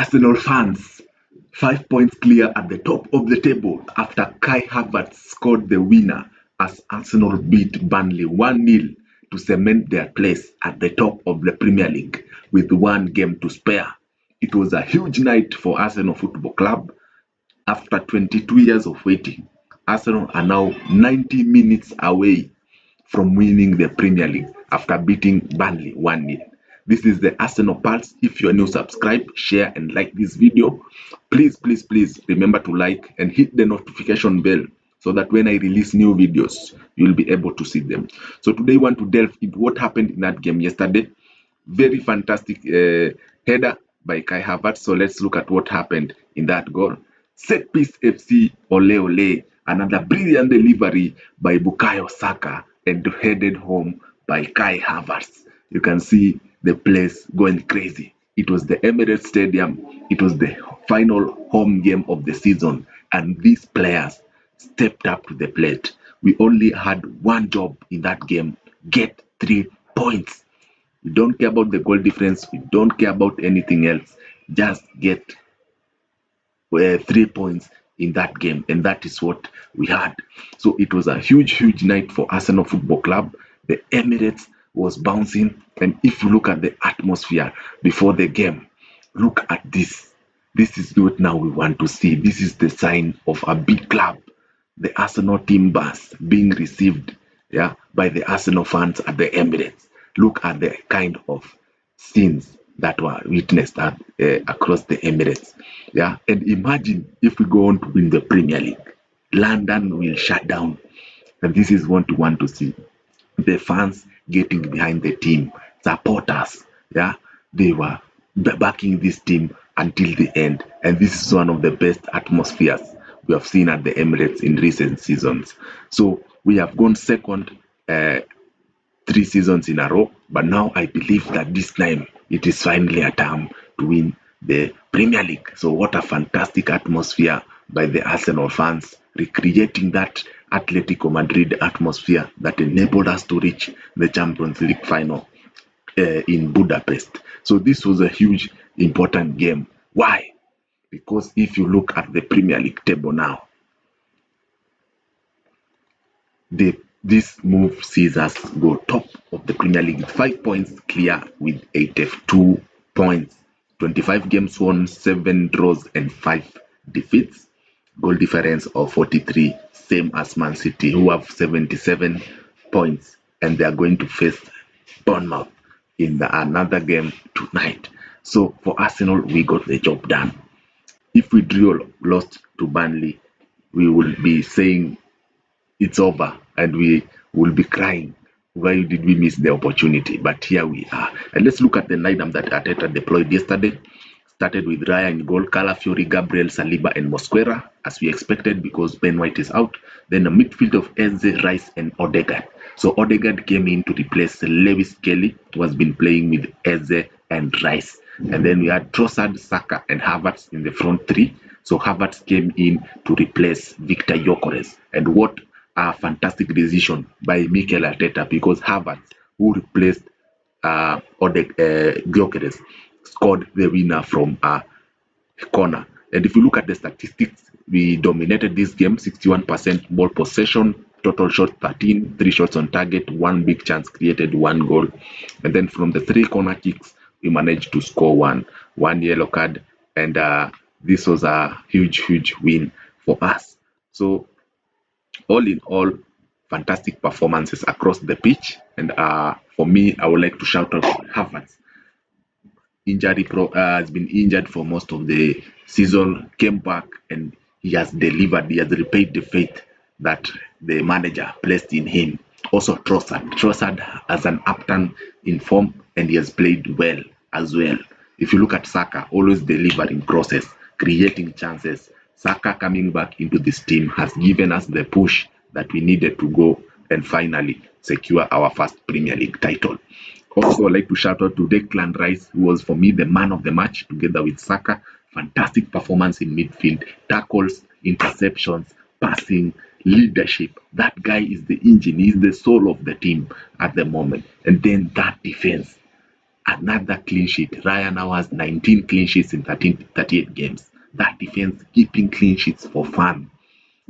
Arsenal fans, 5 points clear at the top of the table after Kai Havertz scored the winner as Arsenal beat Burnley 1-0 to cement their place at the top of the Premier League with one game to spare. It was a huge night for Arsenal Football Club. After 22 years of waiting, Arsenal are now 90 minutes away from winning the Premier League after beating Burnley 1-0. This is the Arsenal Pulse. If you are new, subscribe, share and like this video. Please remember to like and hit the notification bell so that when I release new videos, you'll be able to see them. So today I want to delve into what happened in that game yesterday. Very fantastic header by Kai Havertz. So let's look at what happened in that goal. Set piece FC, ole ole. Another brilliant delivery by Bukayo Saka and headed home by Kai Havertz. You can see the place going crazy. It was the Emirates Stadium. It was the final home game of the season, and these players stepped up to the plate. We only had one job in that game: get 3 points. We don't care about the goal difference. We don't care about anything else. Just get 3 points in that game, and that is what we had. So it was a huge night for Arsenal Football Club. The Emirates was bouncing, and if you look at the atmosphere before the game, look at this. This is what now we want to see. This is the sign of a big club. The Arsenal team bus being received, by the Arsenal fans at the Emirates. Look at the kind of scenes that were witnessed across the Emirates. And imagine if we go on to win the Premier League, London will shut down, and this is what we want to see. The fans getting behind the team, supporters, they were backing this team until the end, and this is one of the best atmospheres we have seen at the Emirates in recent seasons. So we have gone second 3 seasons in a row, but now I believe that this time it is finally a time to win the Premier League. So what a fantastic atmosphere by the Arsenal fans, recreating that Atletico Madrid atmosphere that enabled us to reach the Champions League final in Budapest. So this was a huge, important game. Why? Because if you look at the Premier League table now, this move sees us go top of the Premier League, 5 points clear with 82 points, 25 games won, 7 draws and 5 defeats. Goal difference of 43, same as Man City, who have 77 points, and they are going to face Bournemouth in another game tonight. So for Arsenal, we got the job done. If we lost to Burnley, we will be saying it's over, and we will be crying, why did we miss the opportunity? But here we are. And let's look at the lineup that Arteta deployed yesterday. Started with Raya in goal, Calafiori, Gabriel, Saliba and Mosquera, as we expected because Ben White is out. Then a midfield of Eze, Rice and Odegaard. So Odegaard came in to replace Lewis Kelly, who has been playing with Eze and Rice. And then we had Trossard, Saka and Havertz in the front three. So Havertz came in to replace Victor Gyökeres. And what a fantastic decision by Mikel Arteta, because Havertz, who replaced Gyökeres, scored the winner from a corner. And if you look at the statistics, we dominated this game, 61% ball possession, total shots 13, 3 shots on target, 1 big chance created, 1 goal. And then from the 3 corner kicks, we managed to score one yellow card. And this was a huge win for us. So all in all, fantastic performances across the pitch. And for me, I would like to shout out Havertz. Has been injured for most of the season, came back and he has delivered. He has repaid the faith that the manager placed in him. Also Trossard as an upturn in form, and he has played well as well. If you look at Saka, always delivering crosses, creating chances. Saka coming back into this team has given us the push that we needed to go and finally secure our first Premier League title. Also, I'd like to shout out to Declan Rice, who was for me the man of the match together with Saka. Fantastic performance in midfield, tackles, interceptions, passing, leadership. That guy is the engine, he's the soul of the team at the moment. And then that defense, Another clean sheet. Raya now has 19 clean sheets in 38 games. That defense keeping clean sheets for fun.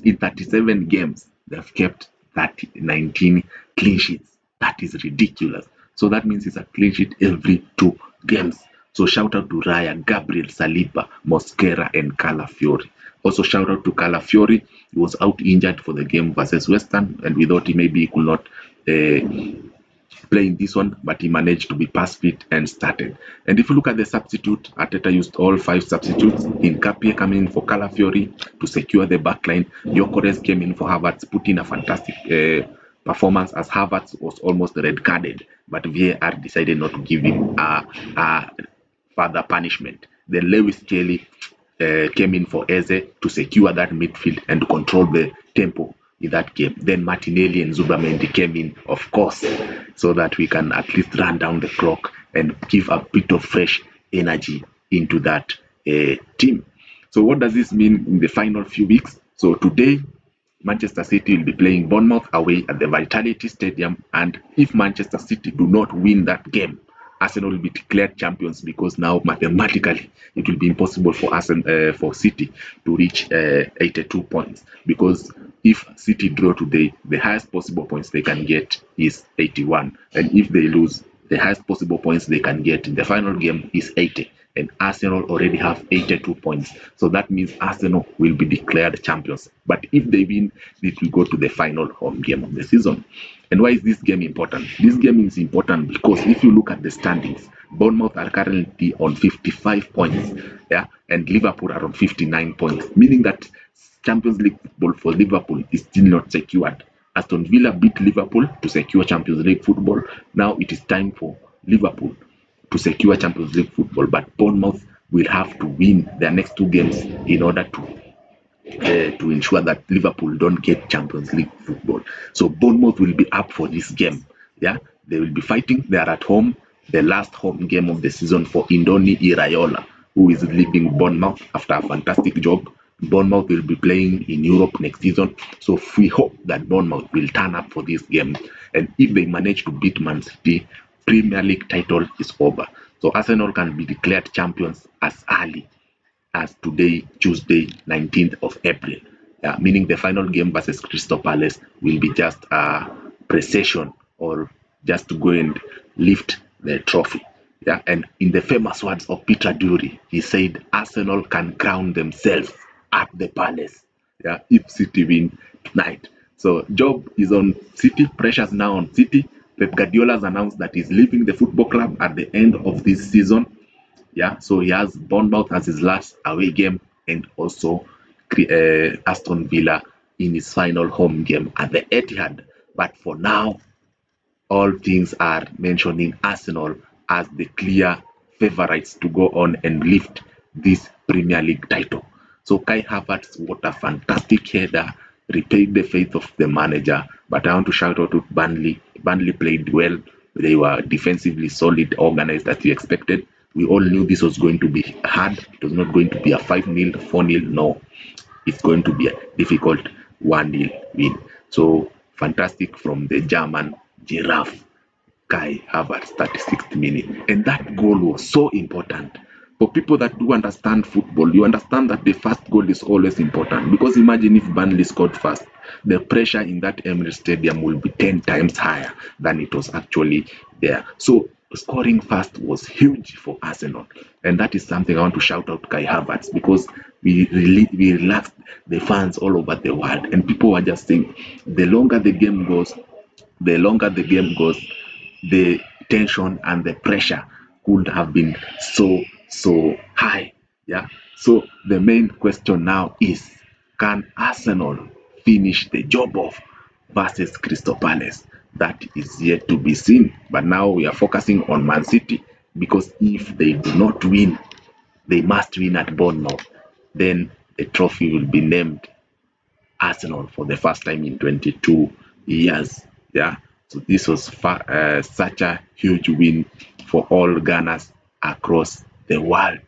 In 37 games, they've kept 19 clean sheets. That is ridiculous. So that means it's a clean sheet every 2 games. So shout out to Raya, Gabriel, Saliba, Mosquera, and Calafiori. Also shout out to Calafiori. He was out injured for the game versus West Ham, and we thought maybe he could not playing this one, but he managed to be pass fit and started. And if you look at the substitute, Arteta used all 5 substitutes. Nkapie coming in for Calafiori to secure the backline. Gyökeres came in for Havertz, put in a fantastic performance as Havertz was almost red carded, but VAR decided not to give him a further punishment. Then Lewis Kelly came in for Eze to secure that midfield and to control the tempo in that game. Then Martinelli and Zubamendi came in, of course, so that we can at least run down the clock and give a bit of fresh energy into that team. So what does this mean in the final few weeks? So today, Manchester City will be playing Bournemouth away at the Vitality Stadium, and if Manchester City do not win that game, Arsenal will be declared champions, because now mathematically it will be impossible for Arsenal, for City to reach 82 points, because if City draw today, the highest possible points they can get is 81, and if they lose, the highest possible points they can get in the final game is 80, and Arsenal already have 82 points. So that means Arsenal will be declared champions. But if they win, it will go to the final home game of the season. And why is this game important? This game is important because if you look at the standings, Bournemouth are currently on 55 points, yeah, and Liverpool are on 59 points, meaning that Champions League football for Liverpool is still not secured. Aston Villa beat Liverpool to secure Champions League football. Now it is time for Liverpool to secure Champions League football, but Bournemouth will have to win their next 2 games in order to ensure that Liverpool don't get Champions League football. So Bournemouth will be up for this game. Yeah, they will be fighting. They are at home. The last home game of the season for Indoni Iraola, who is leaving Bournemouth after a fantastic job. Bournemouth will be playing in Europe next season. So we hope that Bournemouth will turn up for this game. And if they manage to beat Man City, Premier League title is over. So Arsenal can be declared champions as early as today, Tuesday, 19th of April. Meaning the final game versus Crystal Palace will be just a pre-session, or just to go and lift the trophy. Yeah, and in the famous words of Peter Drury, he said Arsenal can crown themselves at the Palace. Yeah, if City win tonight. So job is on City, pressure's now on City. Pep Guardiola has announced that he's leaving the football club at the end of this season. Yeah, so he has Bournemouth as his last away game, and also Aston Villa in his final home game at the Etihad. But for now, all things are mentioning Arsenal as the clear favourites to go on and lift this Premier League title. So Kai Havertz, what a fantastic header, repaid the faith of the manager. But I want to shout out to Burnley. Burnley played well. They were defensively solid, organized as we expected. We all knew this was going to be hard. It was not going to be a 5-0, 4-0. No, it's going to be a difficult 1-0 win. So fantastic from the German giraffe, Kai Havertz, 36th minute. And that goal was so important. For people that do understand football, you understand that the first goal is always important, because imagine if Burnley scored first, the pressure in that Emirates Stadium will be 10 times higher than it was actually there. So scoring first was huge for Arsenal, and that is something I want to shout out to Kai Havertz, because we relaxed the fans all over the world, and people were just saying the longer the game goes, the tension and the pressure could have been so high. Yeah. So the main question now is, can Arsenal finish the job off versus Crystal Palace? That is yet to be seen. But now we are focusing on Man City, because if they do not win, they must win at Bournemouth. Then the trophy will be named Arsenal for the first time in 22 years. Yeah. So this was such a huge win for all Gunners across the world.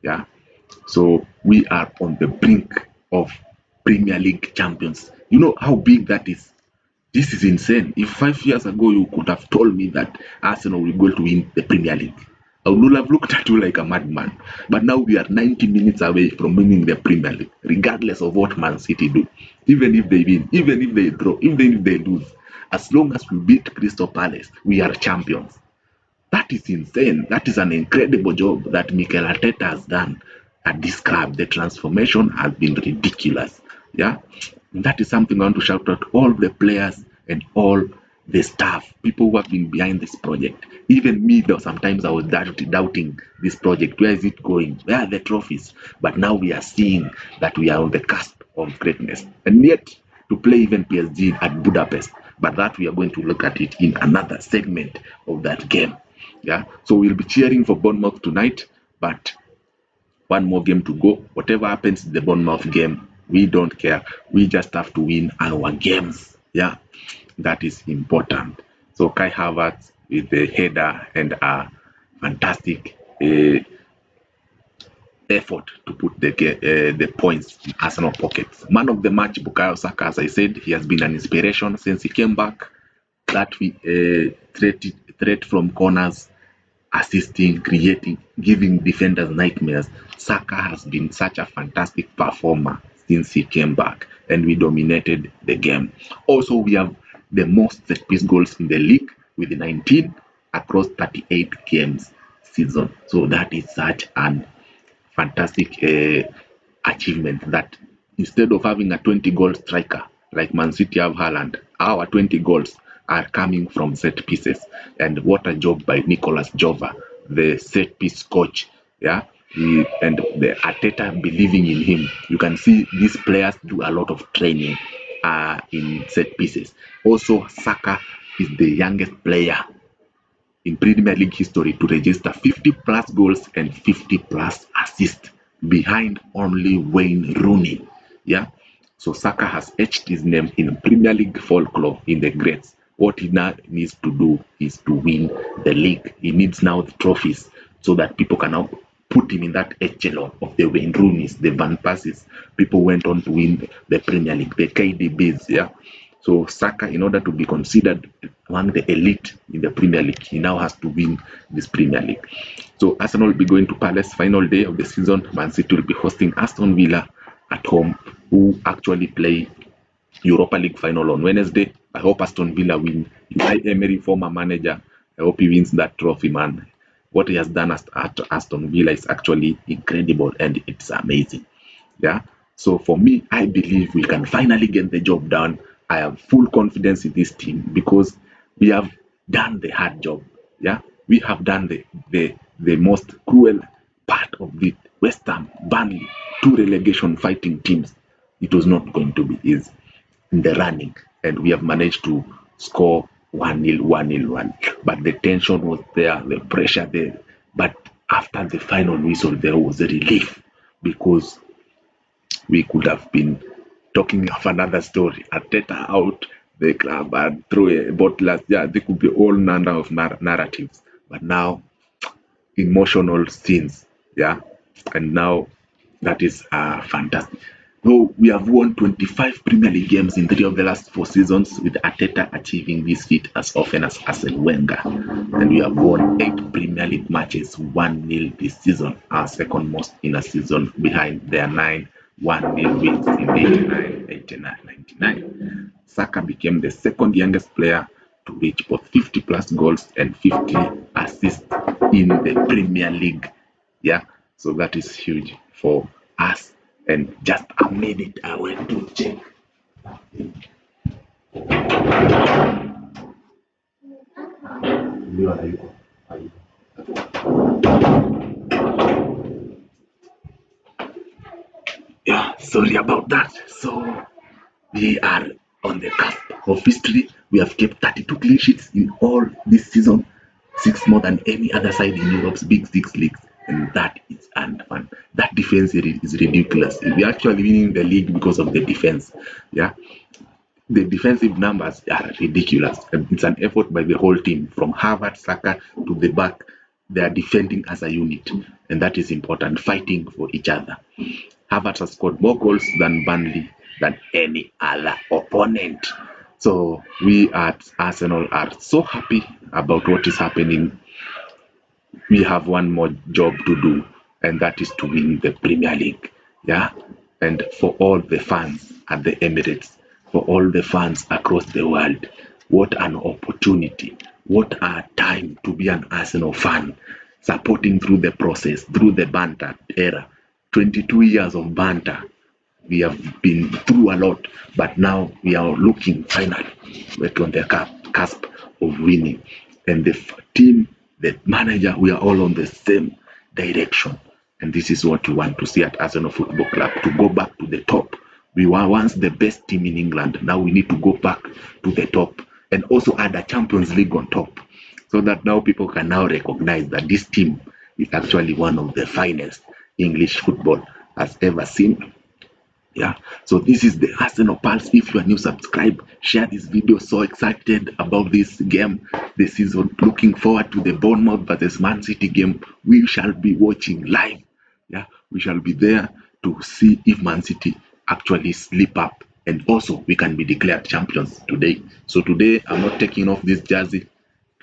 Yeah. So we are on the brink of Premier League champions. You know how big that is? This is insane. If 5 years ago you could have told me that Arsenal will go to win the Premier League, I would have looked at you like a madman. But now we are 90 minutes away from winning the Premier League, regardless of what Man City do. Even if they win, even if they draw, even if they lose, as long as we beat Crystal Palace, we are champions. That is insane. That is an incredible job that Mikel Arteta has done at this club. The transformation has been ridiculous. Yeah, and that is something I want to shout out all the players and all the staff, people who have been behind this project. Even me, though, sometimes I was doubting this project. Where is it going? Where are the trophies? But now we are seeing that we are on the cusp of greatness, and yet to play even PSG at Budapest. But that we are going to look at it in another segment of that game. Yeah, so we'll be cheering for Bournemouth tonight, but one more game to go. Whatever happens in the Bournemouth game, we don't care. We just have to win our games. Yeah, that is important. So Kai Havertz with the header and a fantastic effort to put the points in Arsenal pockets. Man of the match, Bukayo Saka, as I said, he has been an inspiration since he came back. That threat from corners, assisting, creating, giving defenders nightmares. Saka has been such a fantastic performer since he came back, and we dominated the game. Also, we have the most set piece goals in the league with 19 across 38 games season. So that is such an fantastic achievement that instead of having a 20 goal striker like Man City have Haaland, our 20 goals are coming from set pieces. And what a job by Nicolas Jova, the set piece coach. Yeah, and the Arteta believing in him. You can see these players do a lot of training in set pieces. Also, Saka is the youngest player in Premier League history to register 50 plus goals and 50 plus assists behind only Wayne Rooney. Yeah. So Saka has etched his name in Premier League folklore in the greats. What he now needs to do is to win the league. He needs now the trophies so that people can now put him in that echelon of the Wayne Rooneys, the Van Persies. People went on to win the Premier League, the KDBs. Yeah. So Saka, in order to be considered among the elite in the Premier League, he now has to win this Premier League. So Arsenal will be going to Palace, final day of the season. Man City will be hosting Aston Villa at home, who actually play Europa League final on Wednesday. I hope Aston Villa win. Unai Emery, former manager, I hope he wins that trophy, man. What he has done at Aston Villa is actually incredible and it's amazing. Yeah. So for me, I believe we can finally get the job done. I have full confidence in this team because we have done the hard job. Yeah, we have done the most cruel part of it. West Ham, Burnley, two relegation fighting teams. It was not going to be easy in the running, and we have managed to score 1-0, 1-0, 1. But the tension was there, the pressure there. But after the final whistle, there was a relief because we could have been talking of another story. Arteta out, the club and throw a bottle. Yeah, there could be all number of narratives. But now, emotional scenes. Yeah, and now that is fantastic. Though we have won 25 Premier League games in 3 of the last 4 seasons, with Arteta achieving this feat as often as Arsene Wenger. And we have won 8 Premier League matches, 1-0 this season, our second most in a season, behind their 9 1-0 wins in 89, 89, 99. Saka became the second youngest player to reach both 50 plus goals and 50 assists in the Premier League. Yeah, so that is huge for us. And just a minute, I went to check. Yeah, sorry about that. So we are on the cusp of history. We have kept 32 clean sheets in all this season, 6 more than any other side in Europe's big 6 leagues. And that is fun. That defense is ridiculous. We are actually winning the league because of the defense. Yeah, the defensive numbers are ridiculous. It's an effort by the whole team, from Harvard, Saka to the back. They are defending as a unit, and that is important. Fighting for each other. Harvard has scored more goals than Burnley than any other opponent. So we at Arsenal are so happy about what is happening. we have one more job to do, and that is to win the Premier League. Yeah, and for all the fans at the Emirates, for all the fans across the world, what an opportunity! What a time to be an Arsenal fan, supporting through the process, through the banter era. 22 years of banter. We have been through a lot, but now we are looking finally. We're on the cusp of winning. And the team, the manager, we are all on the same direction. And this is what we want to see at Arsenal Football Club, to go back to the top. We were once the best team in England. Now we need to go back to the top and also add a Champions League on top, so that now people can now recognize that this team is actually one of the finest English football has ever seen. Yeah, so this is the Arsenal Pulse. If you are new, subscribe, share this video. So excited about this game this season. Looking forward to the Bournemouth versus Man City game. We shall be watching live. Yeah, we shall be there to see if Man City actually slip up, and also we can be declared champions today. So today I'm not taking off this jersey.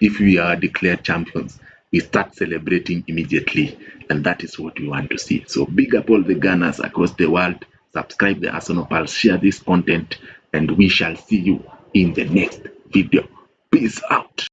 If we are declared champions, we start celebrating immediately, and that is what we want to see. So big up all the Gunners across the world. Subscribe the Arsenal Pulse, share this content, and we shall see you in the next video. Peace out.